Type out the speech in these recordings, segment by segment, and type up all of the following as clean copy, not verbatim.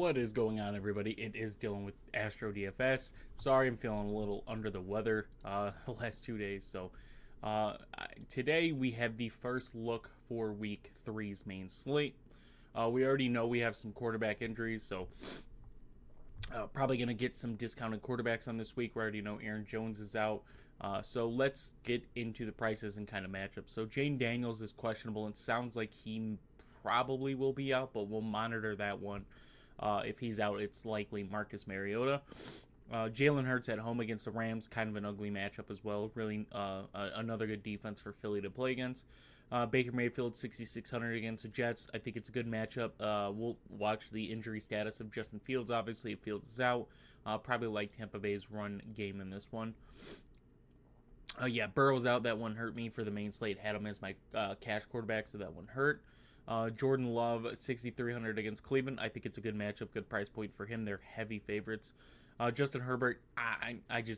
What is going on, everybody? It is Dylan with Astro DFS. Sorry, I'm feeling a little under the weather the last 2 days. Today we have the first look for Week Three's main slate. We already know we have some quarterback injuries, so probably going to get some discounted quarterbacks on this week. We already know Aaron Jones is out. So let's get into the prices and kind of matchups. So Jane Daniels is questionable and sounds like he probably will be out, but we'll monitor that one. If he's out, it's likely Marcus Mariota. Jalen Hurts at home against the Rams, kind of an ugly matchup as well. Really, another good defense for Philly to play against. Baker Mayfield 6,600 against the Jets. I think it's a good matchup. We'll watch the injury status of Justin Fields. Obviously, if Fields is out, probably like Tampa Bay's run game in this one. Burrow's out. That one hurt me for the main slate. Had him as my cash quarterback, so that one hurt. Jordan Love 6,300 against Cleveland. I think it's a good matchup, good price point for him. They're heavy favorites. Justin Herbert, I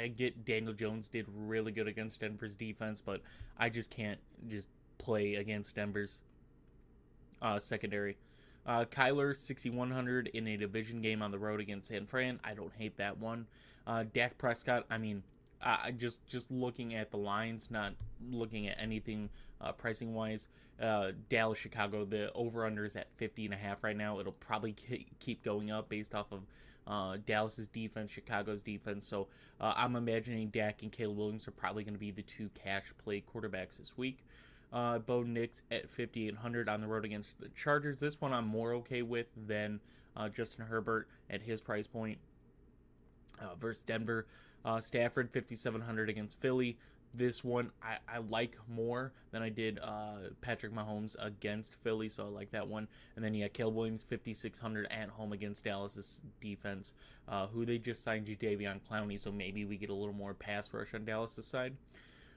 get Daniel Jones did really good against Denver's defense, but I just can't just play against Denver's secondary. Kyler 6,100 in a division game on the road against San Fran. I don't hate that one. Dak Prescott, I mean, just looking at the lines, not looking at anything pricing wise. Dallas, Chicago, the over under is at 50.5 right now. It'll probably keep going up based off of Dallas's defense, Chicago's defense. So I'm imagining Dak and Caleb Williams are probably going to be the two cash play quarterbacks this week. Bo Nix at 5,800 on the road against the Chargers. This one I'm more okay with than Justin Herbert at his price point versus Denver. Stafford 5,700 against Philly. This one I like more than I did Patrick Mahomes against Philly, so I like that one. And then Caleb Williams 5,600 at home against Dallas's defense, who they just signed Jadeveon Clowney, so maybe we get a little more pass rush on Dallas's side.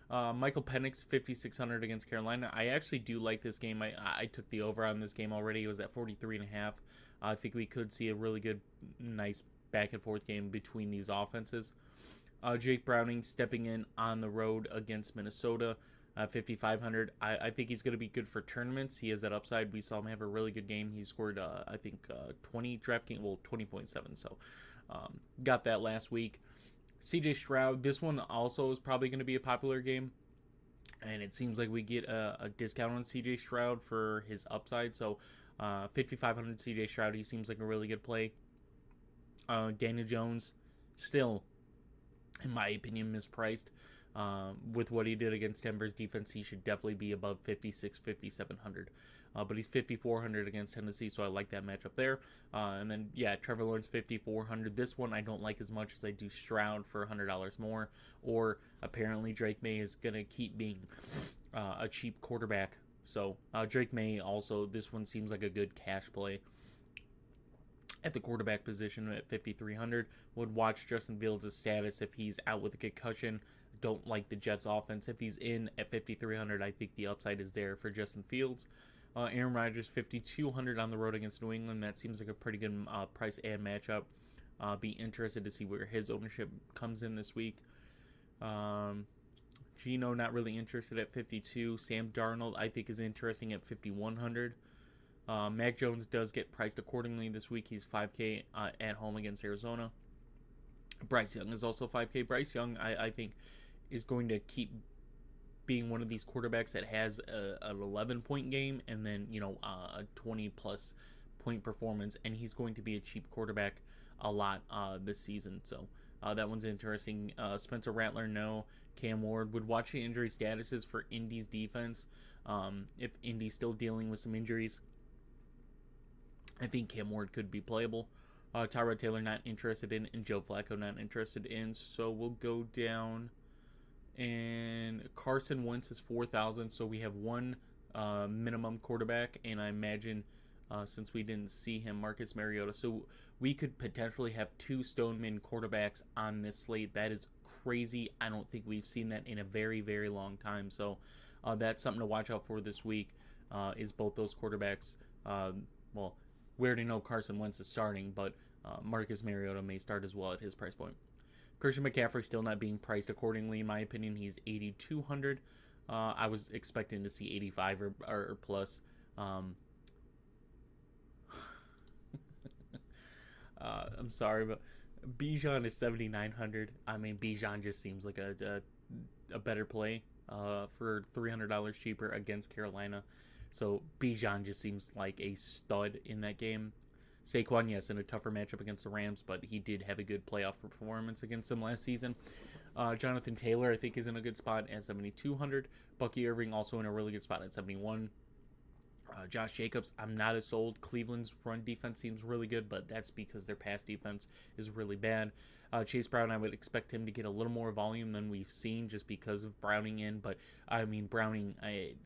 Michael Penix 5,600 against Carolina. I actually do like this game. I took the over on this game already. It was at 43.5. I think we could see a really good, nice back and forth game between these offenses. Jake Browning stepping in on the road against Minnesota, 5,500. I think he's going to be good for tournaments. He has that upside. We saw him have a really good game. He scored, 20 DraftKings, 20.7. So, got that last week. CJ Stroud, this one also is probably going to be a popular game. And it seems like we get a discount on CJ Stroud for his upside. So, 5,500 CJ Stroud, he seems like a really good play. Daniel Jones, still, in my opinion, mispriced. With what he did against Denver's defense, he should definitely be above 5,700. But he's 5,400 against Tennessee, so I like that matchup there. And then, Trevor Lawrence 5,400. This one I don't like as much as I do Stroud for $100 more. Or apparently Drake May is going to keep being a cheap quarterback. So Drake May also, this one seems like a good cash play. At the quarterback position at 5,300, would watch Justin Fields' status if he's out with a concussion. Don't like the Jets offense. If he's in at 5,300, I think the upside is there for Justin Fields. Aaron Rodgers 5,200 on the road against New England. That seems like a pretty good price and matchup. Be interested to see where his ownership comes in this week. Gino not really interested at 52. Sam Darnold I think is interesting at 5,100. Mac Jones does get priced accordingly this week. He's 5K at home against Arizona. Bryce Young is also 5K. Bryce Young, I think, is going to keep being one of these quarterbacks that has an 11-point game and then, a 20-plus point performance. And he's going to be a cheap quarterback a lot this season. So that one's interesting. Spencer Rattler, no. Cam Ward would watch the injury statuses for Indy's defense. If Indy's still dealing with some injuries, I think Cam Ward could be playable. Tyrod Taylor not interested in, and Joe Flacco not interested in. So we'll go down, and Carson Wentz is 4,000. So we have one minimum quarterback, and I imagine since we didn't see him, Marcus Mariota. So we could potentially have two Stoneman quarterbacks on this slate. That is crazy. I don't think we've seen that in a very, very long time. So that's something to watch out for this week. Is both those quarterbacks. We already know Carson Wentz is starting, but Marcus Mariota may start as well at his price point. Christian McCaffrey still not being priced accordingly. In my opinion, he's 8,200. I was expecting to see 85 or plus. I'm sorry, but Bijan is 7,900. I mean, Bijan just seems like a better play for $300 cheaper against Carolina. So Bijan just seems like a stud in that game. Saquon, yes, in a tougher matchup against the Rams, but he did have a good playoff performance against them last season. Jonathan Taylor, I think, is in a good spot at 7,200. Bucky Irving also in a really good spot at 71. Josh Jacobs, I'm not as sold. Cleveland's run defense seems really good, but that's because their pass defense is really bad. Chase Brown, I would expect him to get a little more volume than we've seen just because of Browning in. But, I mean, Browning,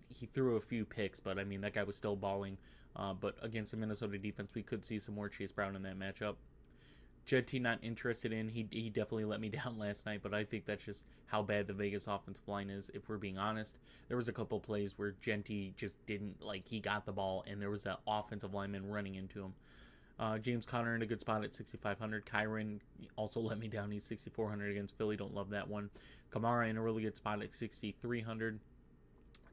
he threw a few picks, but, I mean, that guy was still balling. But against the Minnesota defense, we could see some more Chase Brown in that matchup. Jetty not interested in. He definitely let me down last night, but I think that's just how bad the Vegas offensive line is, if we're being honest. There was a couple plays where Genty just didn't, he got the ball, and there was an offensive lineman running into him. James Conner in a good spot at 6,500. Kyron also let me down. He's 6,400 against Philly. Don't love that one. Kamara in a really good spot at 6,300.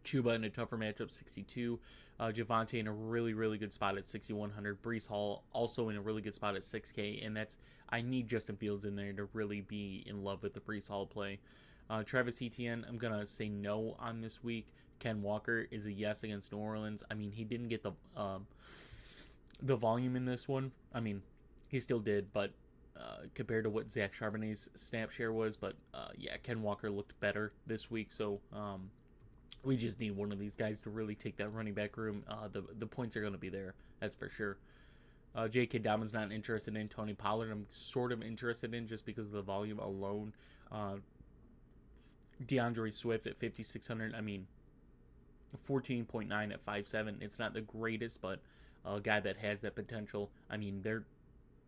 Chuba in a tougher matchup, 62. Javonte in a really, really good spot at 6,100. Breece Hall also in a really good spot at 6K. And I need Justin Fields in there to really be in love with the Breece Hall play. Travis Etienne, I'm going to say no on this week. Ken Walker is a yes against New Orleans. I mean, he didn't get the volume in this one. I mean, he still did, but compared to what Zach Charbonnet's snap share was. But yeah, Ken Walker looked better this week. So we just need one of these guys to really take that running back room. The points are going to be there. That's for sure. J.K. Dobbins not interested in. Tony Pollard I'm sort of interested in just because of the volume alone. DeAndre Swift at 5,600. I mean, 14.9 at 5'7". It's not the greatest, but a guy that has that potential. I mean,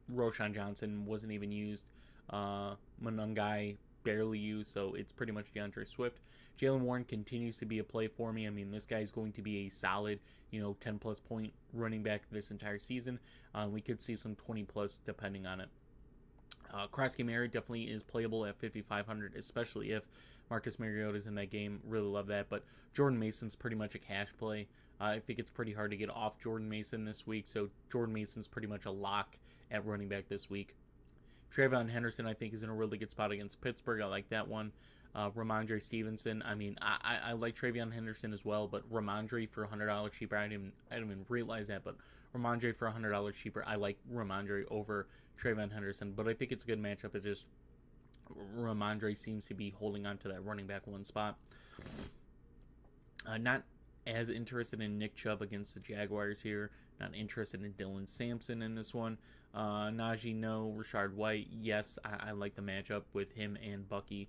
Roshan Johnson wasn't even used. Monungai barely used, so it's pretty much DeAndre Swift. Jaylen Warren continues to be a play for me. I mean, this guy's going to be a solid, 10-plus point running back this entire season. We could see some 20-plus depending on it. Krosky Mary definitely is playable at 5,500, especially if Marcus Mariota's in that game. Really love that. But Jordan Mason's pretty much a cash play. I think it's pretty hard to get off Jordan Mason this week, so Jordan Mason's pretty much a lock at running back this week. Trayvon Henderson, I think, is in a really good spot against Pittsburgh. I like that one. Ramondre Stevenson. I mean, I like Trayvon Henderson as well, but Ramondre for $100 cheaper. I didn't even realize that, but Ramondre for $100 cheaper. I like Ramondre over Trayvon Henderson, but I think it's a good matchup. It's just Ramondre seems to be holding on to that running back one spot. Not as interested in Nick Chubb against the Jaguars here. Not interested in Dylan Sampson in this one. Najee, no. Rashard White, yes. I like the matchup with him and Bucky.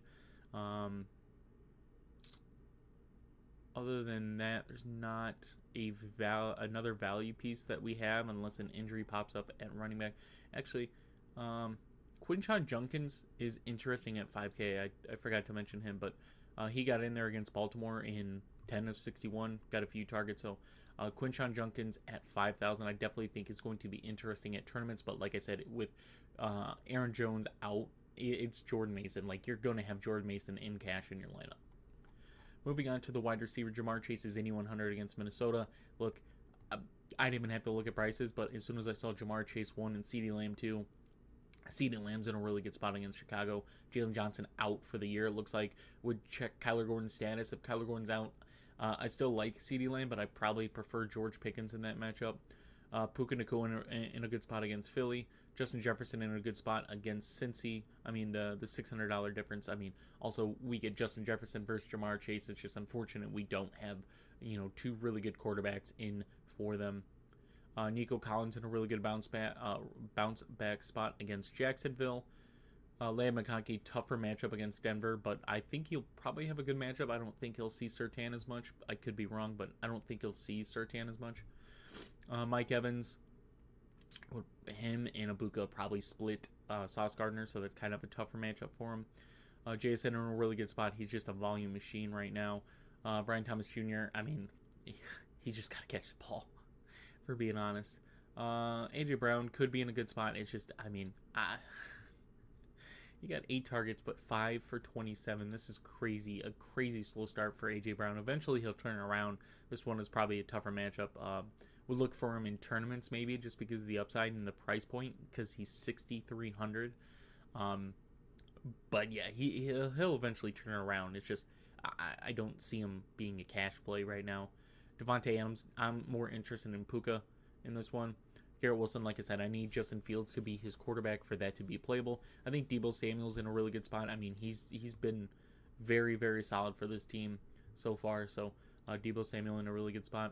Other than that, there's not another value piece that we have unless an injury pops up at running back. Actually, Quinshon Judkins is interesting at 5K. I forgot to mention him, but he got in there against Baltimore in 10 of 61, got a few targets. So Quinshon Judkins at 5,000, I definitely think is going to be interesting at tournaments. But like I said, with Aaron Jones out, it's Jordan Mason. You're going to have Jordan Mason in cash in your lineup. Moving on to the wide receiver, Jamar Chase is 8,100 against Minnesota. Look, I didn't even have to look at prices, but as soon as I saw Jamar Chase 1 and CeeDee Lamb 2, CeeDee Lamb's in a really good spot against Chicago. Jalen Johnson out for the year, it looks like. Would check Kyler Gordon's status. If Kyler Gordon's out, I still like CeeDee Lamb, but I probably prefer George Pickens in that matchup. Puka Nacua in a good spot against Philly. Justin Jefferson in a good spot against Cincy. I mean, the $600 difference. I mean, also, we get Justin Jefferson versus Jamar Chase. It's just unfortunate we don't have, two really good quarterbacks in for them. Nico Collins in a really good bounce back spot against Jacksonville. Leia McConkey, tougher matchup against Denver, but I think he'll probably have a good matchup. I don't think he'll see Surtain as much. I could be wrong, but I don't think he'll see Surtain as much. Mike Evans, him and Ibuka probably split Sauce Gardner, so that's kind of a tougher matchup for him. JSN in a really good spot. He's just a volume machine right now. Brian Thomas Jr., I mean, he's just got to catch the ball, for being honest. AJ Brown could be in a good spot. It's just, I mean, he got 8 targets, but 5 for 27. This is crazy. A crazy slow start for AJ Brown. Eventually, he'll turn around. This one is probably a tougher matchup Would look for him in tournaments maybe just because of the upside and the price point because he's 6,300. Um, but yeah, he'll eventually turn it around. It's just I don't see him being a cash play right now. Devontae Adams, I'm more interested in Puka in this one. Garrett Wilson, like I said, I need Justin Fields to be his quarterback for that to be playable. I think Deebo Samuel's in a really good spot. I mean, he's been very, very solid for this team so far. So Deebo Samuel in a really good spot.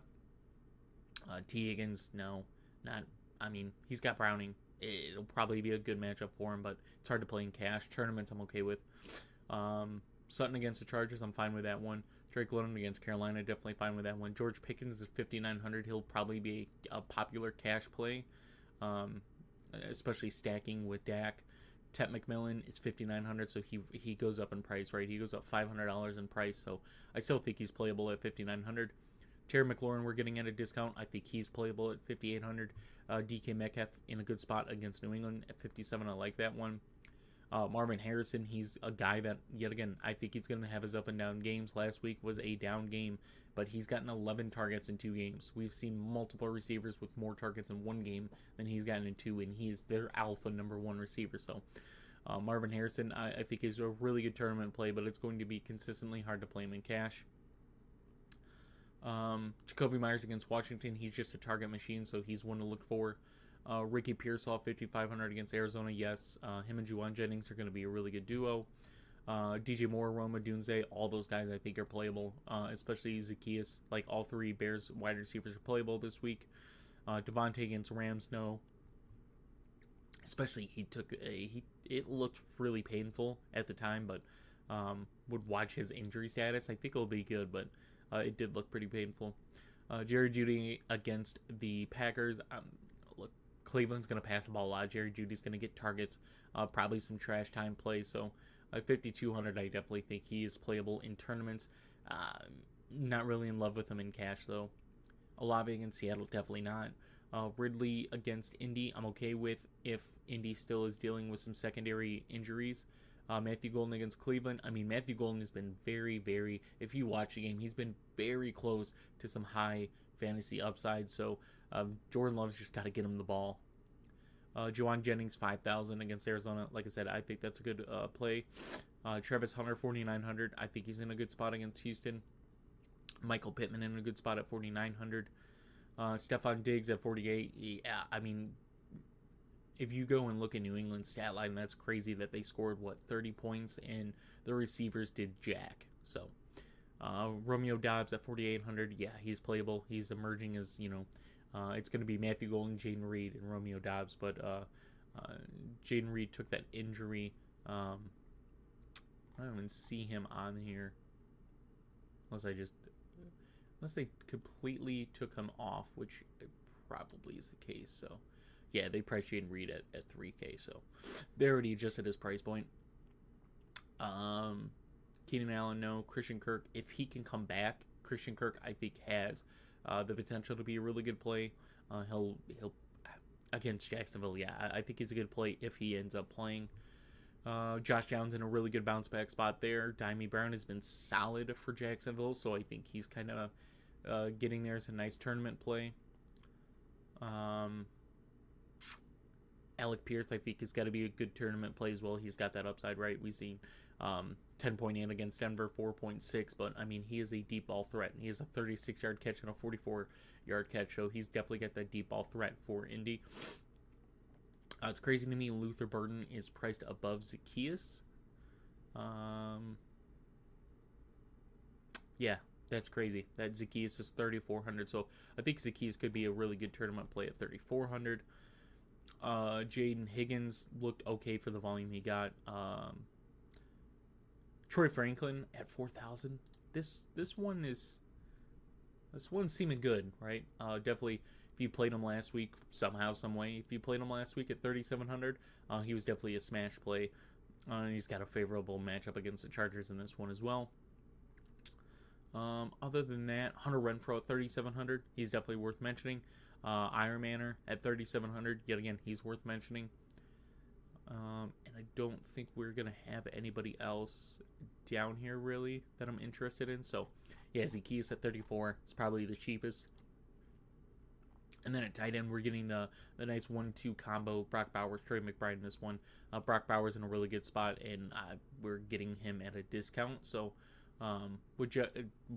T. Higgins, no, not. I mean, he's got Browning. It'll probably be a good matchup for him, but it's hard to play in cash. Tournaments, I'm okay with. Sutton against the Chargers, I'm fine with that one. Drake London against Carolina, definitely fine with that one. George Pickens is 5,900. He'll probably be a popular cash play, especially stacking with Dak. Tet McMillan is 5,900, so he goes up in price, right? He goes up $500 in price, so I still think he's playable at 5,900. Terry McLaurin, we're getting at a discount. I think he's playable at 5,800. DK Metcalf in a good spot against New England at 57. I like that one. Marvin Harrison, he's a guy that, yet again, I think he's going to have his up and down games. Last week was a down game, but he's gotten 11 targets in 2 games. We've seen multiple receivers with more targets in 1 game than he's gotten in 2, and he's their alpha number 1 receiver. So Marvin Harrison, I think is a really good tournament play, but it's going to be consistently hard to play him in cash. Jacoby Myers against Washington, he's just a target machine, so he's one to look for. Ricky Pearsall, 5,500 against Arizona, yes. Him and Juwan Jennings are going to be a really good duo. DJ Moore, Roma Dunze, all those guys I think are playable, especially Zacchaeus. Like, all 3 Bears wide receivers are playable this week. Devontae against Rams, no. Especially it looked really painful at the time, but would watch his injury status. I think it'll be good, but it did look pretty painful. Jerry Jeudy against the Packers. Look, Cleveland's going to pass the ball a lot. Jerry Jeudy's going to get targets, probably some trash time plays. So at 5,200, I definitely think he is playable in tournaments. Not really in love with him in cash, though. Olave against Seattle, definitely not. Ridley against Indy, I'm okay with if Indy still is dealing with some secondary injuries. Matthew Golden against Cleveland. I mean, Matthew Golden has been very, very, if you watch the game, he's been very close to some high fantasy upside. So Jordan Love's just got to get him the ball. Juwan Jennings, 5,000 against Arizona. Like I said, I think that's a good play. Travis Hunter, 4,900. I think he's in a good spot against Houston. Michael Pittman in a good spot at 4,900. Stephon Diggs at 48. Yeah, I mean, if you go and look at New England's stat line, that's crazy that they scored, 30 points, and the receivers did jack. So, Romeo Doubs at 4,800, yeah, he's playable. He's emerging as, it's going to be Matthew Golden, Jaden Reed, and Romeo Doubs, but Jaden Reed took that injury. I don't even see him on here, unless they completely took him off, which probably is the case, so... Yeah, they priced Jaden Reed at 3K, so they're already adjusted his price point. Keenan Allen, no. Christian Kirk, if he can come back, Christian Kirk, I think, has the potential to be a really good play. He'll against Jacksonville, yeah, I think he's a good play if he ends up playing. Josh Downs in a really good bounce back spot there. Dimey Brown has been solid for Jacksonville, so I think he's kind of getting there as a nice tournament play. Alec Pierce, I think, has got to be a good tournament play as well. He's got that upside, right? We've seen 10.8 against Denver, 4.6, but, I mean, he is a deep ball threat. He has a 36-yard catch and a 44-yard catch, so he's definitely got that deep ball threat for Indy. It's crazy to me Luther Burden is priced above Zacchaeus. Yeah, that's crazy. That Zacchaeus is 3,400, so I think Zacchaeus could be a really good tournament play at 3,400. Jaden Higgins looked okay for the volume he got. Troy Franklin at 4,000. This one's seeming good, right? Definitely, if you played him last week somehow, some way, if you played him last week at 3,700, he was definitely a smash play. And he's got a favorable matchup against the Chargers in this one as well. Other than that, Hunter Renfrow at 3,700. He's definitely worth mentioning. Iron Manor at 3,700. Yet again, he's worth mentioning. And I don't think we're going to have anybody else down here, really, that I'm interested in. So, yeah, Zacchaeus at 34 is probably the cheapest. And then at tight end, we're getting the nice 1-2 combo. Brock Bowers, Trey McBride in this one. Brock Bowers in a really good spot, and we're getting him at a discount. So would you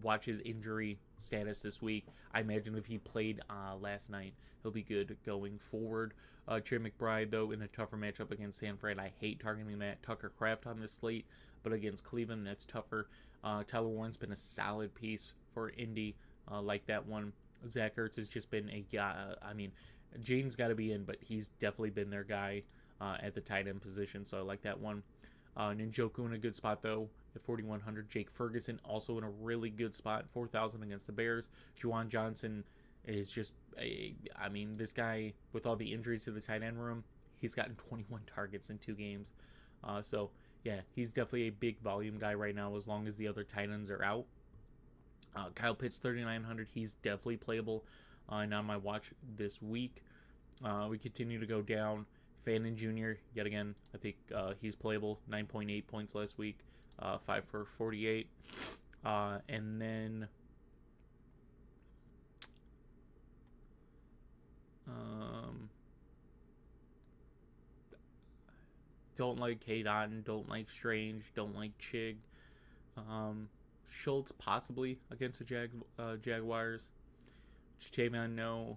watch his injury status this week? I imagine if he played last night, he'll be good going forward. Trey McBride, though, in a tougher matchup against San Fran, I hate targeting that. Tucker Kraft on this slate, but against Cleveland, that's tougher. Tyler Warren's been a solid piece for Indy, like that one. Zach Ertz has just been a guy. Jaden's got to be in, but he's definitely been their guy at the tight end position, so I like that one. Njoku in a good spot, though, at 4,100. Jake Ferguson also in a really good spot, 4,000 against the Bears. Juwan Johnson is just this guy, with all the injuries to the tight end room, he's gotten 21 targets in 2 games. So, yeah, he's definitely a big volume guy right now as long as the other tight ends are out. Kyle Pitts, 3,900. He's definitely playable and on my watch this week. We continue to go down. Fannin Jr., yet again, I think he's playable. 9.8 points last week. 5 for 48. And then don't like Kate Otten, don't like Strange, don't like Chig. Schultz possibly against the Jaguars. Jatavion, no.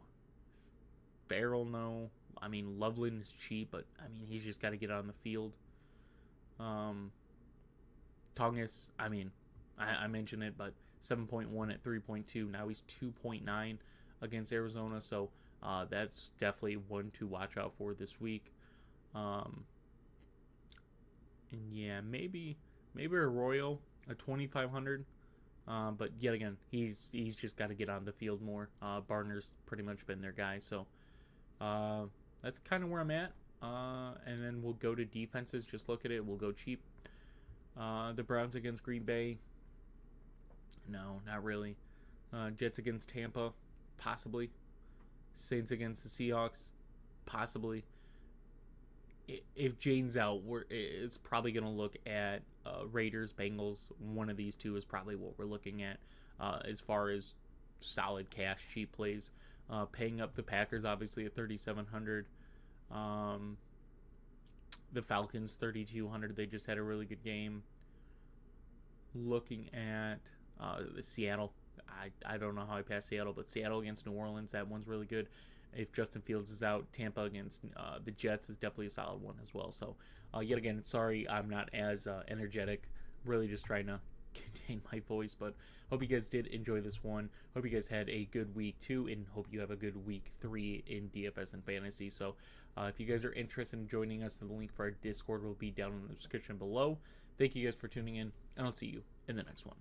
Farrell, no. Loveland is cheap, but he's just got to get on the field. Tongus, I mentioned it, but 7.1 at 3.2. Now he's 2.9 against Arizona, so that's definitely one to watch out for this week. And yeah, maybe Arroyo at 2,500. But yet again, he's just got to get on the field more. Barner's pretty much been their guy, so that's kind of where I'm at. And then we'll go to defenses. Just look at it. We'll go cheap. The Browns against Green Bay. No, not really. Jets against Tampa. Possibly. Saints against the Seahawks. Possibly. If Jane's out, it's probably going to look at Raiders, Bengals. One of these two is probably what we're looking at as far as solid cash, cheap plays. Paying up the Packers, obviously, at 3,700. The Falcons, 3,200. They just had a really good game. Looking at the Seattle. I don't know how I passed Seattle, but Seattle against New Orleans, that one's really good. If Justin Fields is out, Tampa against the Jets is definitely a solid one as well. So, yet again, sorry I'm not as energetic. Really just trying to contain my voice, but hope you guys did enjoy this one. Hope you guys had a good week 2, and hope you have a good week 3 in DFS and fantasy. So, if you guys are interested in joining us, the link for our Discord will be down in the description below. Thank you guys for tuning in, and I'll see you in the next one.